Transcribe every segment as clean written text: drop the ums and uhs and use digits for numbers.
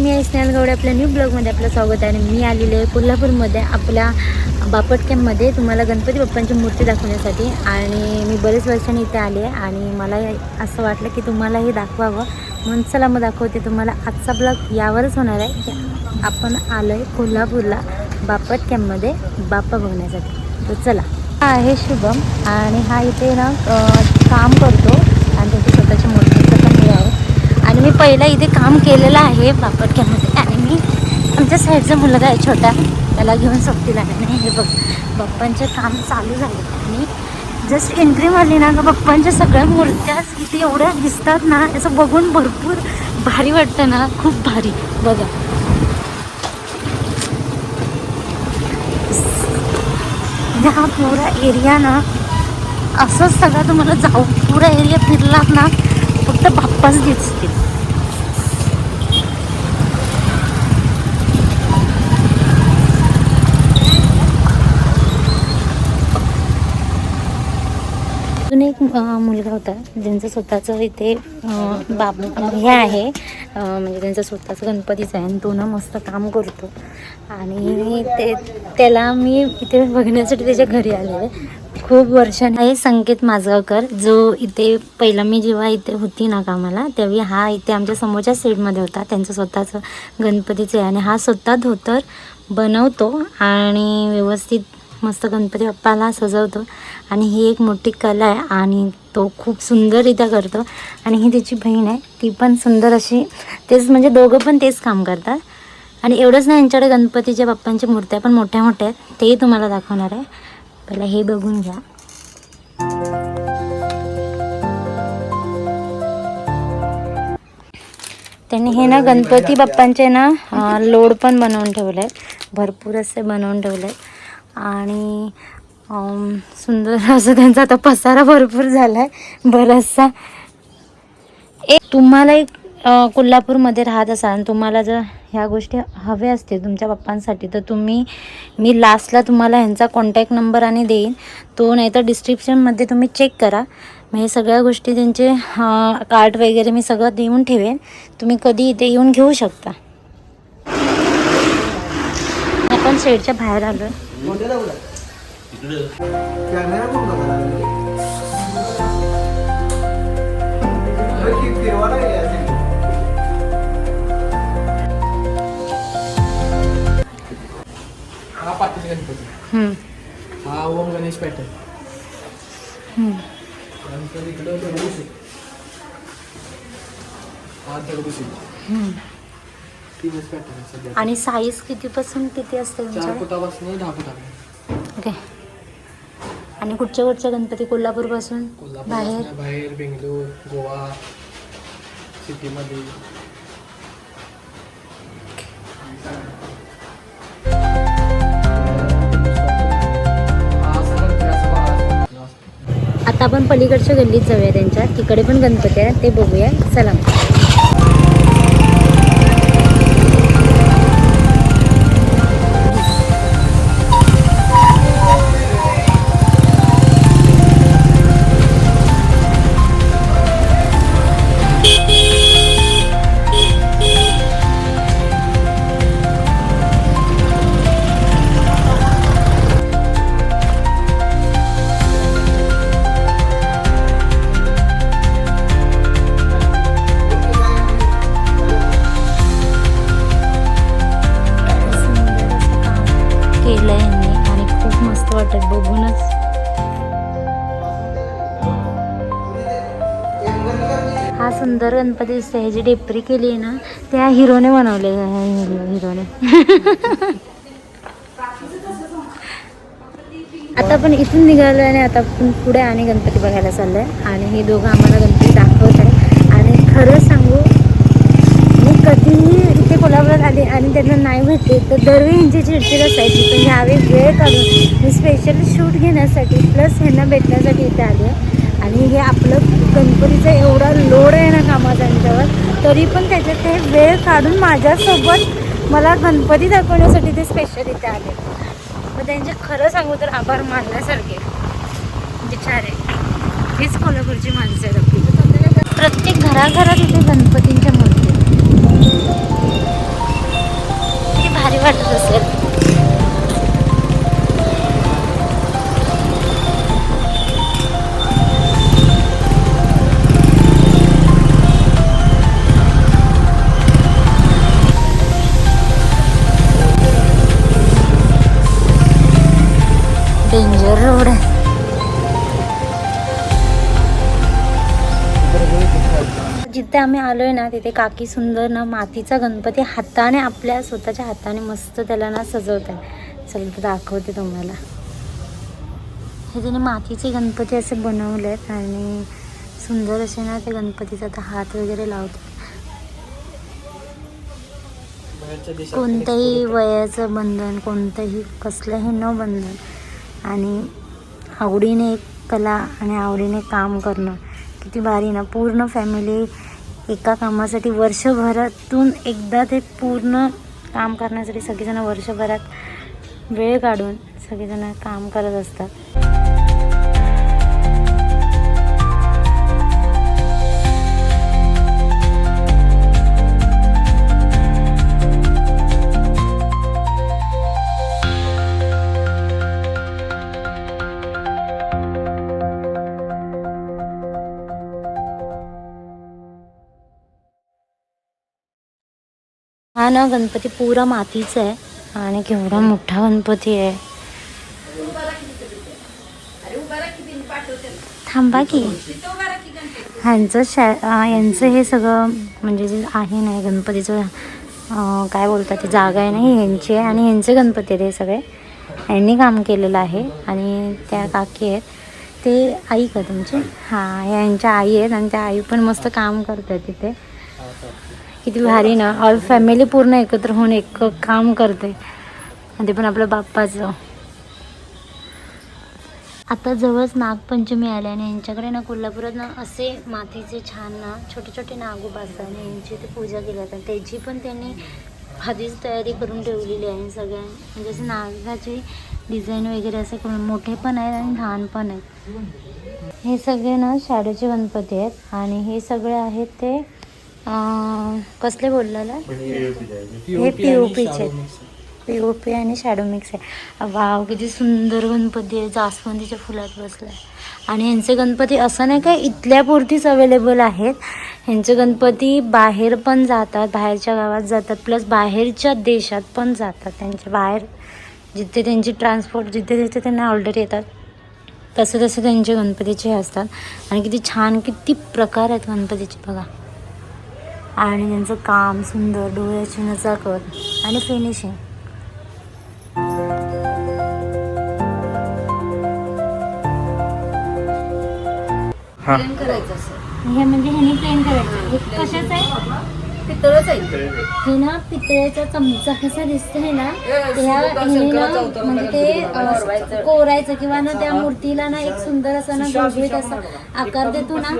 मी आहे स्नेहल गवडे. आपल्या न्यू ब्लॉगमध्ये आपलं स्वागत आहे. आणि मी आलेले आहे कोल्हापूरमध्ये आपल्या बापट कॅम्पमध्ये तुम्हाला गणपती बाप्पांची मूर्ती दाखवण्यासाठी. आणि मी बरेच वर्षांनी इथे आले आहे आणि मला असं वाटलं की तुम्हालाही दाखवावं म्हणून चला मग दाखवते तुम्हाला. आजचा ब्लॉग यावरच होणार आहे की आपण आलो आहे कोल्हापूरला बापट कॅम्पमध्ये बाप्पा बघण्यासाठी. तर चला. हा आहे शुभम आणि हा इथे ना काम करतो आणि त्यांची स्वतःची मूर्तीचं पण हे आहे. आणि मी पहिला इथे काम केलेलं आहे बापट कॅम्पमध्ये. आणि मी आमच्या साईडचा मुलगा आहे छोटा, त्याला घेऊन सोबतीला नाही. हे बघ बाप्पांचे काम चालू झाले आणि जस्ट एंट्री मारली ना का बाप्पांच्या सगळ्या मूर्त्या इथे एवढ्या दिसतात ना, असं बघून भरपूर भारी वाटतं ना, खूप भारी. बघा हा पुरा एरिया ना असंच सगळं तुम्हाला जाऊ पुरा एरिया फिरलात ना फक्त बाप्पाच दिसतील. अजून एक मुलगा होता ज्यांचं स्वतःचं इथे हे आहे, म्हणजे त्यांचं स्वतःचं गणपतीचं आहे आणि तो ना मस्त काम करतो. आणि त्याला मी इथे बघण्यासाठी त्याच्या घरी आलेले खूप वर्षांनी. आहे संकेत माझगावकर, जो इथे पहिला मी जेव्हा इथे होती ना कामाला तेव्हा हा इथे आमच्या समोरच्या साईडमध्ये होता. त्यांचं स्वतःचं गणपतीचं आहे आणि हा स्वतः धोतर बनवतो आणि व्यवस्थित मस्त गणपती बाप्पाला सजवतो. आणि ही एक मोठी कला आहे आणि तो खूप सुंदररित्या करतो. आणि ही त्याची बहीण आहे, ती पण सुंदर अशी तेच, म्हणजे दोघं पण तेच काम करतात. आणि एवढंच नाही, यांच्याकडे गणपतीच्या बाप्पांच्या मूर्त्या पण मोठ्या मोठ्या आहेत, तेही तुम्हाला दाखवणार आहे. पहिला हे बघून घ्या. त्यांनी हे ना गणपती बाप्पांचे ना लोड पण बनवून ठेवले आहेत, भरपूर असे बनवून ठेवले आहेत. आणि सुंदर असं त्यांचा आता पसारा भरपूर झाला आहे बराचसा. तुम्हाला एक कोल्हापूरमध्ये राहत असाल, तुम्हाला जर ह्या गोष्टी हव्या असतील तुमच्या बाप्पांसाठी तर मी लास्टला तुम्हाला ह्यांचा कॉन्टॅक्ट नंबर आणि देईन, तो नाही तर डिस्क्रिप्शनमध्ये तुम्ही चेक करा. मग हे सगळ्या गोष्टी त्यांचे कार्ड वगैरे मी सगळं देऊन ठेवेन, तुम्ही कधी इथे येऊन घेऊ शकता. आपण शेडच्या बाहेर आलो आहे. हा पाटील गणपती, हा ओम गणेश पॅटर्न, गणपती इकडं दगडूशेठ, हा दगडूशेठ, तीनच पॅटर्न सध्या. आणि साईज कितीपासून किती असते 4 फुटापासून 10 फुटापर्यंत. ओके. आणि कुठच्या गणपती कोल्हापूरपासून बाहेर बेंगलोर, गोवा सिटीमध्ये. आता आपण पलीकडच्या गल्लीत जाऊया, त्यांच्या तिकडे पण गणपती आहे, ते बघूया. चला. आणि खूप मस्त वाटत बघूनच. हा सुंदर गणपती दिसतोय, ह्याची डेपरी केली आहे ना त्या हिरोने बनवले हिरोने. आता आपण इथून निघालो आणि आता आपण पुढे आणि गणपती बघायला चाललोय. आणि हे दोघं आम्हाला गणपती दाखवत आहे. आणि खरं सांगू, मी कधीही इथे कोल्हापुरात आले आणि त्यांना नाही भेटले तर दरवेळी ह्यांची चिडचिड असायची. पण ह्यावेळी वेळ काढून मी स्पेशली शूट घेण्यासाठी प्लस ह्यांना भेटण्यासाठी इथे आले. आणि हे आपलं गणपतीचा एवढा लोड आहे ना कामाचा त्यांच्यावर, तरी पण त्याच्यात ते वेळ काढून माझ्यासोबत मला गणपती दाखवण्यासाठी ते स्पेशल इथे आले. मग त्यांचे खरं सांगू तर आभार मानण्यासारखे बिचारे. हेच कोल्हापूरची माणसं आहेत आपली. प्रत्येक घराघरात इथे गणपतींच्या मूर्ती. भारी वाटत असेल. डेंजर रोड आहे. जिथे आम्ही आलोय ना तिथे काकी सुंदर ना मातीचा गणपती हाताने आपल्या स्वतःच्या हाताने मस्त त्याला ना सजवत आहे. चल तर दाखवते तुम्हाला. हे त्याने मातीचे गणपती असे बनवलेत आणि सुंदर असे ना ते गणपतीचा आता हात वगैरे लावतात. कोणतंही वयाचं बंधन, कोणतंही कसलंही न बंधन आणि आवडीने एक कला आणि आवडीने काम करणं किती भारी ना. पूर्ण फॅमिली एका कामासाठी वर्षभरातून एकदा ते पूर्ण काम करण्यासाठी सगळेजण वर्षभरात वेळ काढून सगळेजण काम करत असतात. हा ना गणपती पुरा मातीचा आहे आणि केवढा मोठा गणपती आहे. थांबा की यांचं हे सगळं म्हणजे जे आहे ना गणपतीचं काय बोलतात ते जागा आहे ना ही यांची आहे आणि यांचे गणपती आहेत हे सगळे. यांनी काम केलेलं आहे आणि त्या काकी आहेत ते आई का तुमची? हां यांच्या आई आहेत आणि त्या आई पण मस्त काम करतात तिथे. किती भारी ना. ऑल फॅमिली पूर्ण एकत्र होऊन एक काम करते आणि ते पण आपल्या बाप्पाचं. आता जवळच नागपंचमी आले आणि यांच्याकडे ना कोल्हापुरात ना असे मातीचे छान ना छोटे छोटे नागोबा असतात आणि यांची ते पूजा केली जातात. त्याची पण त्यांनी आधीच तयारी करून ठेवलेली आहे. सगळ्या म्हणजे असे नागाची डिझाईन वगैरे असे करून मोठे पण आहेत आणि लहान पण आहेत. हे सगळे ना शॅडोचे गणपती आहेत आणि हे सगळे आहेत ते कसले बोललेला हे POPचे POP आणि शॅडो मिक्स आहे. वाव किती सुंदर गणपती आहे. जास्वंदीच्या फुलात बसलाय आणि यांचे गणपती असं नाही काय इथल्यापुरतीच अवेलेबल आहेत. ह्यांचे गणपती बाहेर पण जातात, बाहेरच्या गावात जातात, प्लस बाहेरच्या देशात पण जातात. त्यांच्या बाहेर जिथे त्यांची ट्रान्सपोर्ट जिथे तिथे त्यांना ऑर्डर येतात तसे तसे त्यांचे गणपतीचे असतात. आणि किती छान किती प्रकार आहेत गणपतीचे बघा. आणि त्यांचं काम सुंदर डोळ्याची नजाकत आणि फिनिशिंग. प्लेन करायचं असं. हे म्हणजे ह्याने प्लेन करायचं. हे कशाचं आहे? पितळच आहे. हे ना पितळेचा चमचा कसा दिसतोय ना ह्याने ना म्हणजे ते कोरायचं किंवा ना त्या मूर्तीला ना एक सुंदर असा ना गुळगुळीत असा आकार देतो ना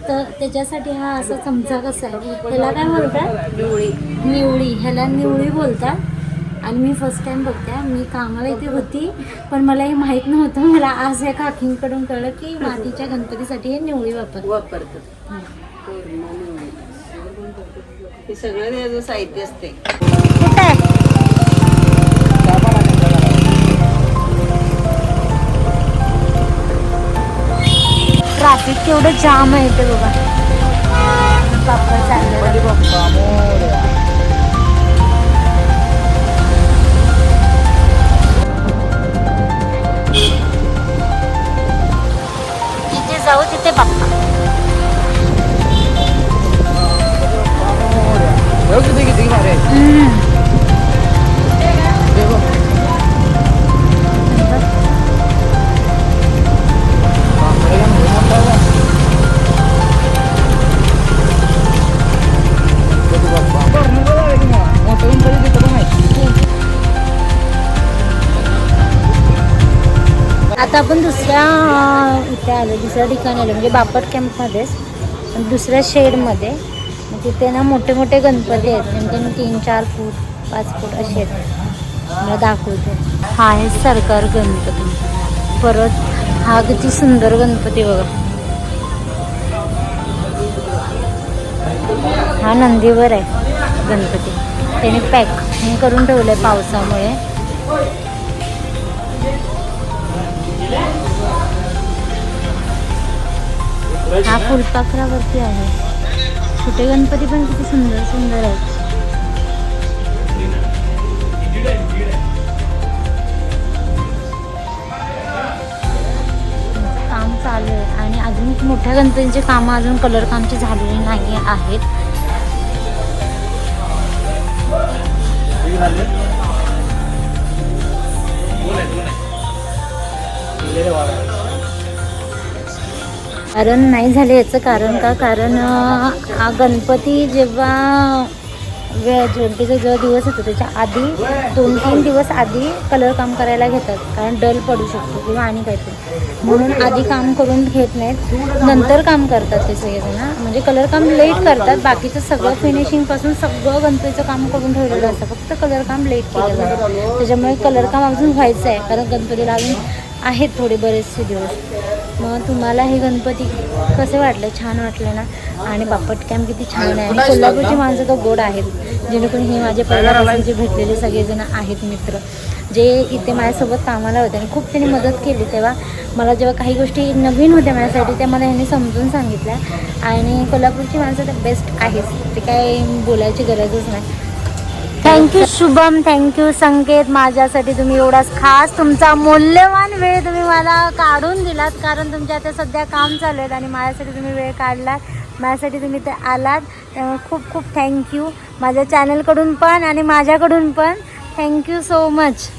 तर त्याच्यासाठी हा असा चमचा कसा आहे. ह्याला काय बोलतात? निवळी. ह्याला निवळी बोलतात. आणि मी फर्स्ट टाइम बघते. मी कामाला इथे होती पण मला हे माहीत नव्हतं. मला आज या काकींकडून कळलं की मातीच्या गणपतीसाठी हे निवळी वापरतात. हे सगळं त्याचं साहित्य असते. कुठं आहे? ट्रॅफिक केवढं जाम आहे ते बघा. बाप्पा चाललं. जिथे जाऊ तिथे बाप्पा. किती भारी आहे. आता आपण दुसऱ्या इथे आलो, दुसऱ्या ठिकाणी आलो म्हणजे बापट कॅम्पमध्येच दुसऱ्या शेडमध्ये. तिथे ना मोठे मोठे गणपती आहेत. त्यांचे 3-4 फूट 5 फूट असे आहेत. मला दाखवते. हा आहे सरकार गणपती. परत हा किती सुंदर गणपती बघा. हा नंदीवर आहे गणपती. त्याने पॅक करून ठेवलं आहे पावसामुळे. हा फुलपाखरावरती आहे. छोटे गणपती पण किती सुंदर सुंदर आहेत. काम चालू आहे आणि अजून मोठ्या गणपतींचे कामं अजून कलर कामचे झालेले नाही आहेत. कारण नाही झाले याचं कारण का, कारण गणपती जेव्हा गणपतीचा जेव्हा दिवस होतो त्याच्या आधी 2-3 दिवस आधी कलर काम करायला घेतात, कारण डल पडू शकतो किंवा आणि काहीतरी, म्हणून आधी काम करून घेत नाहीत, नंतर काम करतात ते सगळेजण. म्हणजे कलर काम लेट करतात, बाकीचं सगळं फिनिशिंगपासून सगळं गणपतीचं काम करून ठेवलेलं असतं, फक्त कलर काम लेट केलं जातं. त्याच्यामुळे कलर काम अजून व्हायचं आहे, कारण गणपतीला अजून आहेत थोडे बरेचसे दिवस. मग तुम्हाला हे गणपती कसे वाटले? छान वाटले ना? आणि बापट कॅम्प किती छान आहे. आणि कोल्हापूरची माणसं तर गोड आहेत, जेणेकरून हे माझे पहिल्यापासून जे भेटलेले सगळेजण आहेत मित्र, जे इथे माझ्यासोबत कामाला होते आणि खूप त्यांनी मदत केली. तेव्हा मला जेव्हा काही गोष्टी नवीन होत्या माझ्यासाठी त्या मला ह्यांनी समजून सांगितल्या. आणि कोल्हापूरची माणसं तर बेस्ट आहेच, ते काय बोलायची गरजच नाही. थँक्यू शुभम, थँक्यू संकेत, माझ्यासाठी तुम्ही एवढाच खास तुमचा मौल्यवान वेळ तुम्ही मला काढून दिलात, कारण तुमच्या आता सध्या काम चालू आहेत आणि माझ्यासाठी तुम्ही वेळ काढलात, माझ्यासाठी तुम्ही ते आलात, त्यामुळे खूप खूप थँक्यू. माझ्या चॅनलकडून पण आणि माझ्याकडून पण थँक्यू सो मच.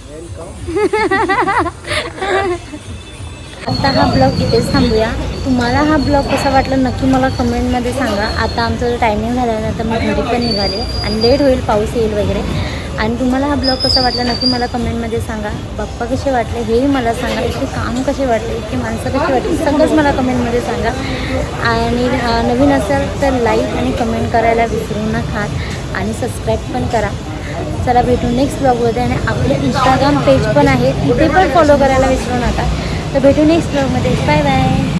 आता हा ब्लॉग इथेच थांबूया. तुम्हाला हा ब्लॉग कसा वाटला नक्की मला कमेंटमध्ये सांगा. आता आमचं टायमिंग झाल्यानंतर मी घरी पण निघाले आणि लेट होईल, पाऊस येईल वगैरे. आणि तुम्हाला हा ब्लॉग कसा वाटला नक्की मला कमेंटमध्ये सांगा. बाप्पा कसे वाटले हेही मला सांगा, इतके काम कसे वाटले, इतकी माणसं कशी वाटली, सगळंच मला कमेंटमध्ये सांगा. आणि नवीन असेल तर लाईक आणि कमेंट करायला विसरू नका आणि सबस्क्राईब पण करा. चला भेटू नेक्स्ट ब्लॉगमध्ये. आणि आपले इंस्टाग्राम पेज पण आहे, तिथे पण फॉलो करायला विसरू नका. तर भेटू नेक्स्ट ब्लॉगमध्ये. Bye bye.